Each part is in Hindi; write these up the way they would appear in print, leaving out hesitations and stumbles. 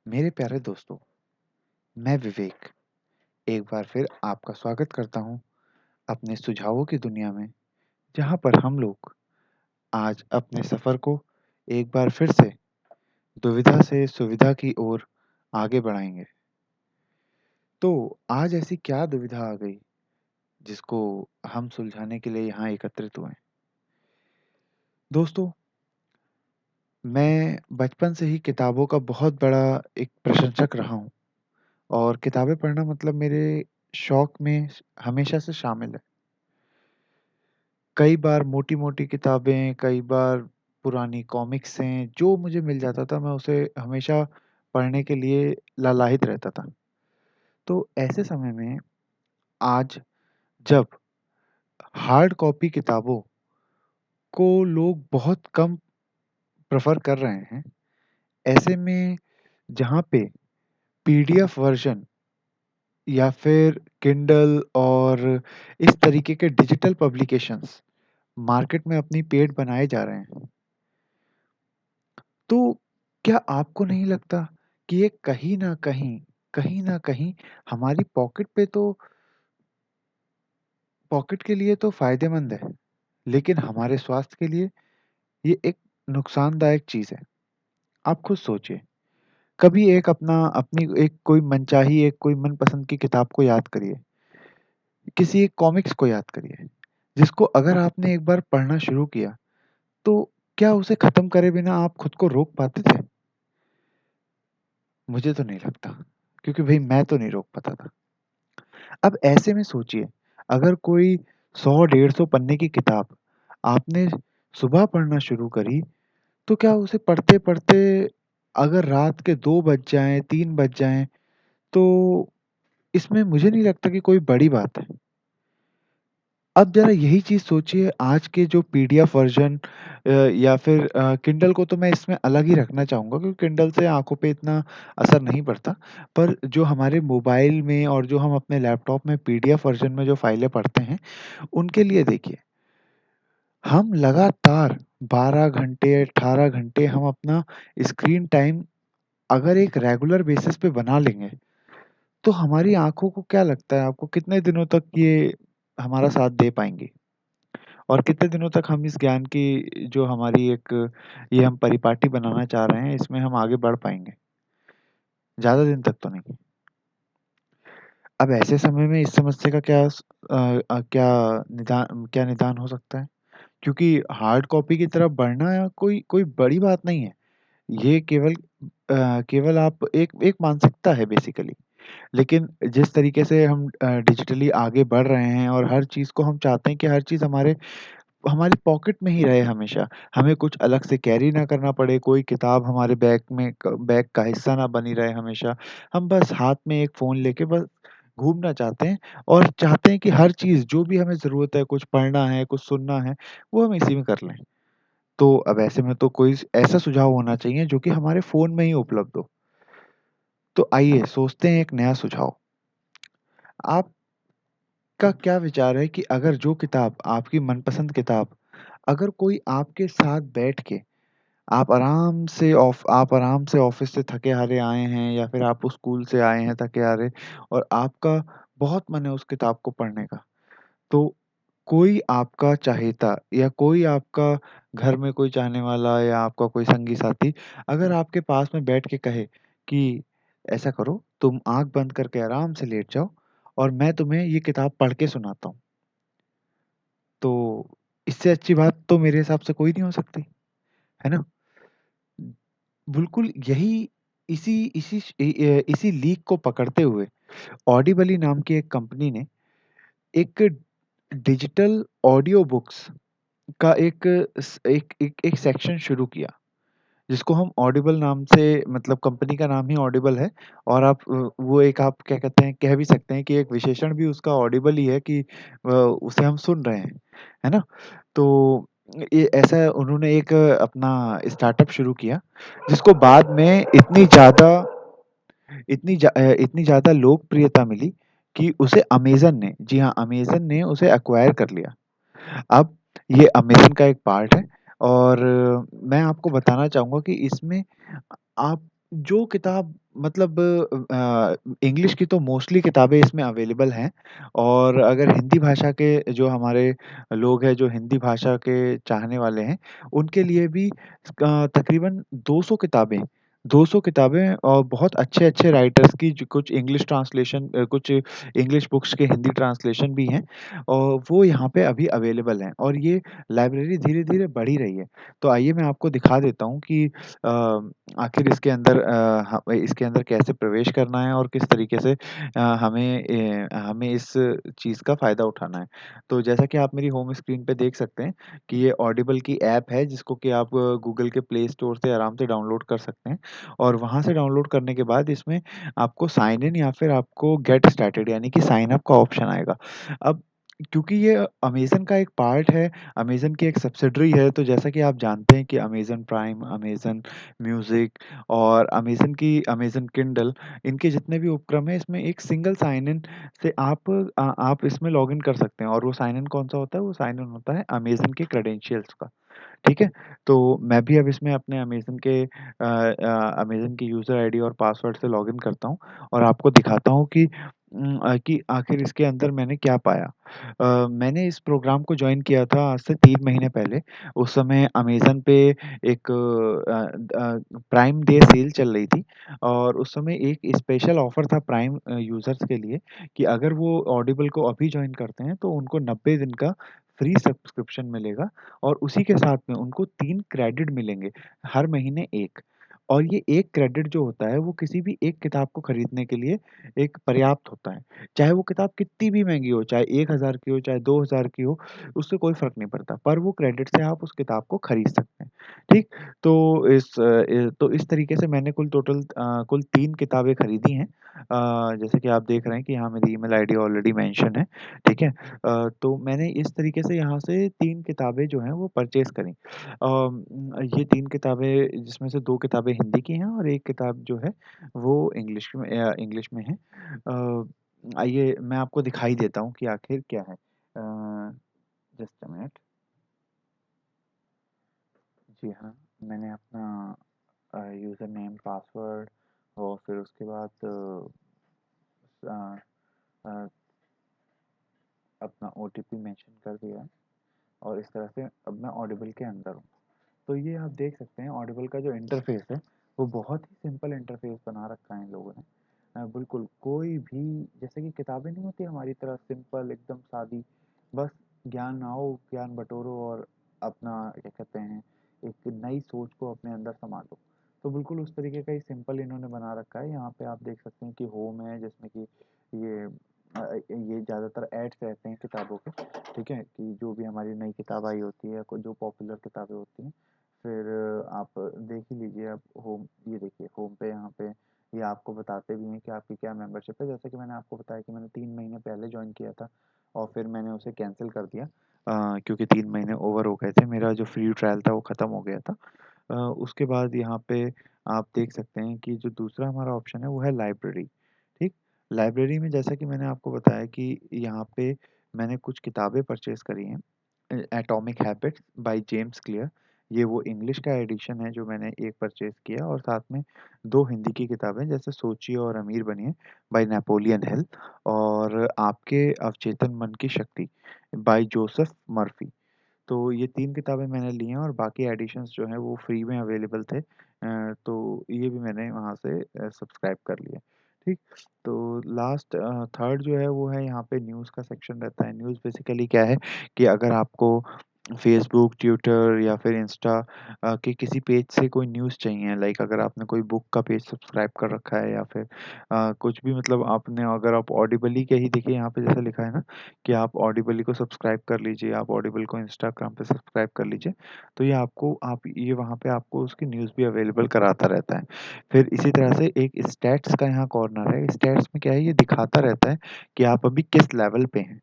मेरे प्यारे दोस्तों, मैं विवेक एक बार फिर आपका स्वागत करता हूँ अपने सुझावों की दुनिया में, जहाँ पर हम लोग आज अपने सफ़र को एक बार फिर से दुविधा से सुविधा की ओर आगे बढ़ाएँगे। तो आज ऐसी क्या दुविधा आ गई, जिसको हम सुलझाने के लिए यहाँ एकत्रित हुए हैं? दोस्तों, मैं बचपन से ही किताबों का बहुत बड़ा एक प्रशंसक रहा हूँ और किताबें पढ़ना मतलब मेरे शौक में हमेशा से शामिल है। कई बार मोटी-मोटी किताबें, कई बार पुरानी कॉमिक्सें, जो मुझे मिल जाता था मैं उसे हमेशा पढ़ने के लिए लालायित रहता था। तो ऐसे समय में आज जब हार्ड कॉपी किताबों को लोग बहुत कम प्रेफ़र कर रहे हैं, ऐसे में जहाँ पे पीडीएफ वर्ज़न या फिर किंडल और इस तरीके के डिजिटल पब्लिकेशंस मार्केट में अपनी पेठ बनाए जा रहे हैं। तो क्या आपको नहीं लगता कि ये कहीं न कहीं हमारी पॉकेट के लिए तो फ़ायदेमंद है, लेकिन हमारे स्वास्थ्य के लिए ये एक नुकसानदायक चीज़ है। आप खुद सोचिए, कभी एक अपनी एक कोई मनचाही एक कोई मनपसंद की किताब को याद करिए, किसी एक कॉमिक्स को याद करिए, जिसको अगर आपने एक बार पढ़ना शुरू किया, तो क्या उसे खत्म करे बिना आप खुद को रोक पाते थे? मुझे तो नहीं लगता, क्योंकि भई मैं तो नहीं रोक पाता था। अब ऐसे में सोचिए, अगर कोई 100 150 पन्ने की किताब आपने सुबह पढ़ना शुरू करी, तो क्या उसे पढ़ते-पढ़ते अगर रात के 2 बज जाएँ, 3 बज जाएँ, तो इसमें मुझे नहीं लगता कि कोई बड़ी बात है। अब ज़रा यही चीज़ सोचिए आज के जो पीडीएफ वर्ज़न या फिर किंडल को तो मैं इसमें अलग ही रखना चाहूँगा क्योंकि किंडल से आँखों पे इतना असर नहीं पड़ता। पर जो हमारे मोबाइल में और जो हम अपने लैपटॉप में पीडीएफ वर्ज़न में जो फ़ाइलें पढ़ते हैं, उनके लिए देखिए, हम लगातार 12 घंटे, 18 घंटे हम अपना स्क्रीन टाइम अगर एक रेगुलर बेसिस पे बना लेंगे, तो हमारी आँखों को क्या लगता है आपको कितने दिनों तक ये हमारा साथ दे पाएँगी? और कितने दिनों तक हम इस ज्ञान की जो हमारी एक ये हम परिपाटी बनाना चाह रहे हैं, इसमें हम आगे बढ़ पाएँगे? ज़्यादा दिन तक तो नहीं। अब ऐसे समय में इस समस्या का क्या निदान हो सकता है? क्योंकि हार्ड कॉपी की तरफ बढ़ना कोई कोई बड़ी बात नहीं है। ये केवल आप एक एक मानसिकता है बेसिकली। लेकिन जिस तरीके से हम डिजिटली आगे बढ़ रहे हैं और हर चीज़ को हम चाहते हैं कि हर चीज़ हमारी पॉकेट में ही रहे हमेशा। हमें कुछ अलग से कैरी ना करना पड़े, कोई किताब हमारे बैग का हिस्सा ना बनी रहे हमेशा। हम बस हाथ में एक फ़ोन लेके बस घूमना चाहते हैं और चाहते हैं कि हर चीज़ जो भी हमें ज़रूरत है, कुछ पढ़ना है, कुछ सुनना है, वो हम इसी में कर लें। तो अब ऐसे में तो कोई ऐसा सुझाव होना चाहिए जो कि हमारे फ़ोन में ही उपलब्ध हो। तो आइए सोचते हैं एक नया सुझाव। आपका क्या विचार है कि अगर जो किताब आपकी मनपसंद किताब अगर कोई आपके साथ बैठ के आप आराम से ऑफ़िस से थके-हारे आए हैं या फिर आप स्कूल से आए हैं थके-हारे और आपका बहुत मन है उस किताब को पढ़ने का। तो कोई आपका चाहेता या कोई आपका घर में कोई चाहने वाला या आपका कोई संगी-साथी अगर आपके पास में बैठ के कहे कि ऐसा करो, तुम आँख बंद करके आराम से लेट जाओ और मैं तुम्हें ये किताब पढ़ के सुनाता हूँ। तो इससे अच्छी बात तो मेरे हिसाब से कोई नहीं हो सकती, है ना? बिल्कुल यही इसी लीक को पकड़ते हुए ऑडिबली नाम की एक कंपनी ने एक डिजिटल ऑडियो बुक्स का एक सेक्शन शुरू किया, जिसको हम ऑडिबल नाम से मतलब कंपनी का नाम ही ऑडिबल है और वो एक आप क्या कहते हैं, कह भी सकते हैं कि एक विशेषण भी उसका ऑडिबल ही है कि उसे हम सुन रहे हैं, है ना? तो ये ऐसा उन्होंने एक अपना स्टार्टअप शुरू किया, जिसको बाद में इतनी ज़्यादा लोकप्रियता मिली कि उसे अमेज़न ने जी हाँ, अमेज़न ने उसे एक्वायर कर लिया। अब ये अमेज़न का एक पार्ट है और मैं आपको बताना चाहूँगा कि इसमें आप जो किताब मतलब इंग्लिश की तो मोस्टली किताबें इसमें अवेलेबल हैं और अगर हिंदी भाषा के जो हमारे लोग हैं, जो हिंदी भाषा के चाहने वाले हैं, उनके लिए भी तकरीबन 200 किताबें और बहुत अच्छे-अच्छे राइटर्स की जो कुछ इंग्लिश ट्रांसलेशन कुछ इंग्लिश बुक्स के हिंदी ट्रांसलेशन भी हैं और वो यहाँ पे अभी अवेलेबल हैं और ये लाइब्रेरी धीरे-धीरे बढ़ ही रही है। तो आइए मैं आपको दिखा देता हूँ कि आखिर इसके अंदर कैसे प्रवेश करना है और किस तरीके से हमें इस चीज़ का फ़ायदा उठाना है। तो जैसा कि आप मेरी होम स्क्रीन पे देख सकते हैं कि ये ऑडिबल की ऐप है जिसको कि आप गूगल के प्ले स्टोर से आराम से डाउनलोड कर सकते हैं और वहाँ से डाउनलोड करने के बाद इसमें आपको साइन इन या फिर आपको गेट स्टार्टेड यानी कि साइन अप का ऑप्शन आएगा। अब क्योंकि ये अमेज़न का एक पार्ट है, अमेज़न की एक सब्सिडियरी है, तो जैसा कि आप जानते हैं कि अमेज़न प्राइम, अमेज़न म्यूज़िक और अमेज़न किंडल इनके जितने भी उपक्रम हैं इसमें एक सिंगल साइन इन से आप इसमें लॉगिन कर सकते हैं और वो साइन इन कौन-सा होता है? वो साइन इन होता है अमेज़न के क्रेडेंशियल्स का, ठीक है? तो मैं भी अब इसमें अपने अमेज़न की यूज़र आईडी और पासवर्ड से लॉगिन करता हूँ और आपको दिखाता हूँ कि आखिर इसके अंदर मैंने क्या पाया। मैंने इस प्रोग्राम को जॉइन किया था आज से 3 महीने पहले। उस समय अमेज़न पे एक प्राइम डे सेल चल रही थी और उस समय एक स्पेशल ऑफ़र था प्राइम यूज़र्स के लिए कि अगर वो ऑडिबल को अभी जॉइन करते हैं, तो उनको 90 दिन का फ्री सब्सक्रिप्शन मिलेगा और उसी के साथ में उनको 3 क्रेडिट मिलेंगे, हर महीने 1 और ये 1 क्रेडिट जो होता है, वो किसी भी एक किताब को खरीदने के लिए एक पर्याप्त होता है। चाहे वो किताब कितनी भी महँगी हो, चाहे 1000 की हो, चाहे 2000 की हो, उससे कोई फ़र्क नहीं पड़ता, पर वो क्रेडिट से आप उस किताब को खरीद सकते हैं, ठीक? तो इस तरीके से मैंने कुल 3 किताबें खरीदी हैं। जैसे कि आप देख रहे हैं कि यहाँ मेरी ईमेल आईडी ऑलरेडी मेंशन है, ठीक है? तो मैंने इस तरीके से यहाँ से 3 किताबें जो हैं वो परचेज़ करी। ये 3 किताबें जिसमें से 2 किताबें हिंदी की हैं और 1 किताब जो है वो इंग्लिश में है। आइए मैं आपको दिखाई देता हूँ कि आखिर क्या है। Just a minute. जी हाँ, मैंने अपना यूज़र नेम, पासवर्ड और फिर उसके बाद अ अ, अपना ओटीपी मेंशन कर दिया है और इस तरह से अब मैं ऑडिबल के अंदर हूँ। तो ये आप देख सकते हैं ऑडिबल का जो इंटरफ़ेस है, वो बहुत ही सिंपल इंटरफ़ेस बना रखा है इन लोगों ने। बिल्कुल कोई भी जैसे कि किताबें नहीं होती हमारी तरह सिंपल एकदम सादी, बस ज्ञान आओ, ज्ञान बटोरो और अपना क्या कहते हैं, एक नई सोच को अपने अंदर सँभालो। तो बिल्कुल उस तरीके का ही सिंपल इन्होंने बना रखा है। यहाँ पे आप देख सकते हैं कि होम है जिसमें कि ये ये ज़्यादातर एड्स रहते हैं किताबों के, ठीक है? कि जो भी हमारी नई किताब आई होती है, जो पॉपुलर किताबें होती हैं, फिर आप देख ही लीजिए आप होम ये देखिए होम पे यहाँ पे ये आपको बताते भी हैं कि आपकी क्या मेंबरशिप है। जैसे कि मैंने आपको बताया कि मैंने 3 महीने पहले जॉइन किया था और फिर मैंने उसे कैंसल कर दिया क्योंकि 3 महीने ओवर हो गए थे। मेरा जो फ्री ट्रायल था वो ख़त्म हो गया था। उसके बाद यहाँ पे आप देख सकते हैं कि जो दूसरा हमारा ऑप्शन है वो है लाइब्रेरी, ठीक? लाइब्रेरी में जैसा कि मैंने आपको बताया कि यहाँ पे मैंने कुछ किताबें परचेज़ करी हैं। Atomic habits by James clear ये वो इंग्लिश का एडिशन है जो मैंने एक परचेज़ किया और साथ में 2 हिंदी की किताबें जैसे सोचिए और अमीर बनिए बाय नेपोलियन हिल और आपके अवचेतन मन की शक्ति बाय जोसेफ मर्फी। तो ये 3 किताबें मैंने ली हैं और बाकी एडिशंस जो हैं वो फ्री में अवेलेबल थे। तो ये भी मैंने वहाँ से सब्सक्राइब कर लिए, ठीक? तो थर्ड जो है वो है यहाँ पे न्यूज़ का सेक्शन रहता है। न्यूज़ बेसिकली क्या है कि अगर आपको फ़ेसबुक, ट्विटर या फिर इंस्टा के किसी पेज से कोई न्यूज़ चाहिए लाइक अगर आपने कोई बुक का पेज सब्सक्राइब कर रखा है या फिर कुछ भी मतलब आपने अगर आप ऑडिबली के ही देखिए यहाँ पे जैसे लिखा है ना कि आप ऑडिबली को सब्सक्राइब कर लीजिए, आप ऑडिबल को इंस्टाग्राम पे सब्सक्राइब कर लीजिए, तो ये वहाँ पे आपको उसकी न्यूज़ भी अवेलेबल कराता रहता है। फिर इसी तरह से एक स्टैट्स का यहाँ कॉर्नर है, स्टैट्स में क्या है ये दिखाता रहता है कि आप अभी किस लेवल पे हैं,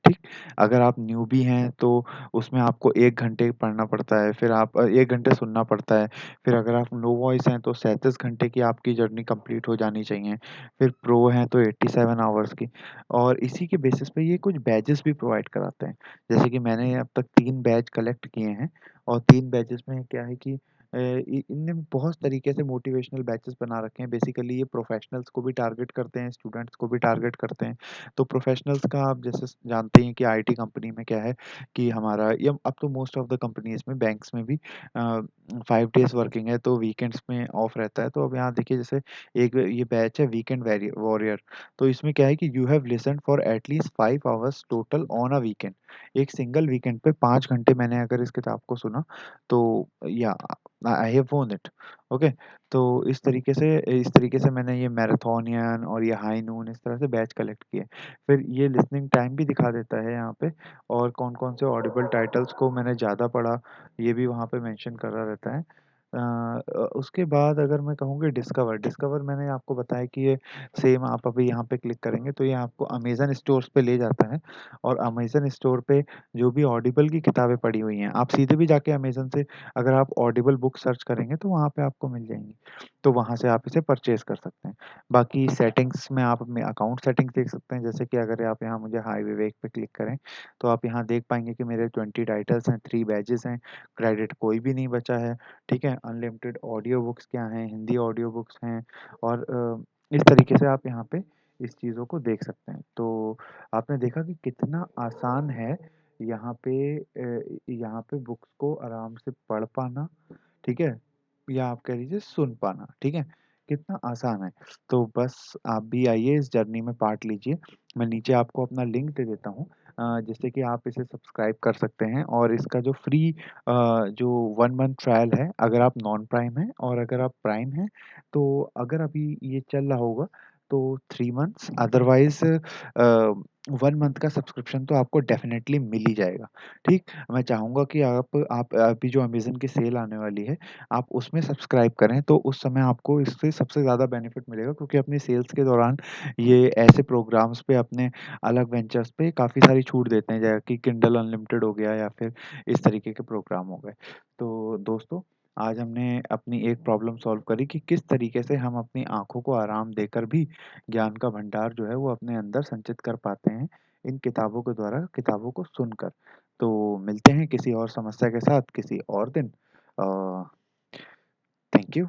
ठीक? अगर आप न्यूबी हैं तो उसमें आपको 1 घंटे पढ़ना पड़ता है, फिर 1 घंटे सुनना पड़ता है, फिर अगर आप नो वॉइस हैं तो 37 घंटे की आपकी जर्नी कंप्लीट हो जानी चाहिए, फिर प्रो हैं तो 87 आवर्स की और इसी के बेसिस पे ये कुछ बैजेस भी प्रोवाइड कराते हैं। जैसे कि मैंने अब तक 3 बैज कलेक्ट किए हैं और 3 बैजेस में क्या है कि इनने बहुत तरीके से मोटिवेशनल बैचेस बना रखे हैं। बेसिकली ये प्रोफेशनल्स को भी टारगेट करते हैं, स्टूडेंट्स को भी टारगेट करते हैं। तो प्रोफेशनल्स का आप जैसे जानते ही हैं कि आईटी कंपनी में क्या है कि हमारा या अब तो मोस्ट ऑफ द कंपनीज़ में, बैंक्स में भी 5 डेज़ वर्किंग है, तो वीकेंड्स में ऑफ रहता है। तो अब यहाँ देखिए, जैसे एक ये बैच है वीकेंड वॉरियर, तो इसमें क्या है कि you have listened for at least 5 hours total on a weekend. एक सिंगल वीकेंड पे 5 घंटे मैंने अगर इस किताब को सुना, तो या I have won it. Okay, तो इस तरीके से मैंने ये मैराथोनियन और ये हाई नून इस तरह से बैच कलेक्ट किए। फिर ये लिसनिंग टाइम भी दिखा देता है यहाँ पे, और कौन-कौन से ऑडिबल टाइटल्स को मैंने ज़्यादा पढ़ा, ये भी वहाँ पे मेंशन करा रहता है। उसके बाद अगर मैं कहूँ कि डिस्कवर, डिस्कवर मैंने आपको बताया कि ये सेम आप अभी यहाँ पे क्लिक करेंगे तो ये आपको अमेज़न स्टोर्स पे ले जाता है, और अमेज़न स्टोर पे जो भी ऑडिबल की किताबें पड़ी हुई हैं, आप सीधे भी जाके अमेज़न से अगर आप ऑडिबल बुक सर्च करेंगे तो वहाँ पे आपको मिल जाएँगी। तो वहाँ से आप इसे परचेज़ कर सकते हैं। बाकी सेटिंग्स में आप अपने अकाउंट सेटिंग्स देख सकते हैं, जैसे कि अगर आप यहाँ मुझे हाई विवेक पे क्लिक करें, तो आप यहाँ देख पाएँगे कि मेरे 20 टाइटल्स हैं, 3 बैजेज़ हैं, क्रेडिट कोई भी नहीं बचा है, ठीक है? अनलिमिटेड ऑडियो बुक्स क्या हैं, हिंदी ऑडियो बुक्स हैं, और इस तरीके से आप यहाँ पे इस चीज़ों को देख सकते हैं। तो आपने देखा कि कितना आसान है यहाँ पे बुक्स को आराम से पढ़ पाना, ठीक है? या आप कह लीजिए सुन पाना, ठीक है? कितना आसान है। तो बस आप भी आइए, इस जर्नी में पार्ट लीजिए। मैं नीचे आपको अपना लिंक दे देता हूँ, जिससे कि आप इसे सब्सक्राइब कर सकते हैं, और इसका जो फ्री जो 1 मंथ ट्रायल है, अगर आप नॉन प्राइम हैं और अगर आप प्राइम हैं, तो अगर अभी ये चल रहा होगा तो 3 मंथ्स, अदरवाइज़ 1 मंथ का सब्सक्रिप्शन तो आपको डेफ़िनेटली मिल ही जाएगा, ठीक? मैं चाहूँगा कि आप अभी जो अमेज़न की सेल आने वाली है, आप उसमें सब्सक्राइब करें, तो उस समय आपको इससे सबसे ज़्यादा बेनिफिट मिलेगा, क्योंकि अपनी सेल्स के दौरान ये ऐसे प्रोग्राम्स पे, अपने अलग वेंचर्स पे काफ़ी सारी छूट देते हैं, जैसे कि किंडल अनलिमिटेड हो गया या फिर इस तरीके के प्रोग्राम हो गए। तो दोस्तों, आज हमने अपनी एक प्रॉब्लम सॉल्व करी कि किस तरीके से हम अपनी आँखों को आराम देकर भी ज्ञान का भंडार जो है वो अपने अंदर संचित कर पाते हैं, इन किताबों के द्वारा, किताबों को सुनकर। तो मिलते हैं किसी और समस्या के साथ किसी और दिन। अ, थैंक यू।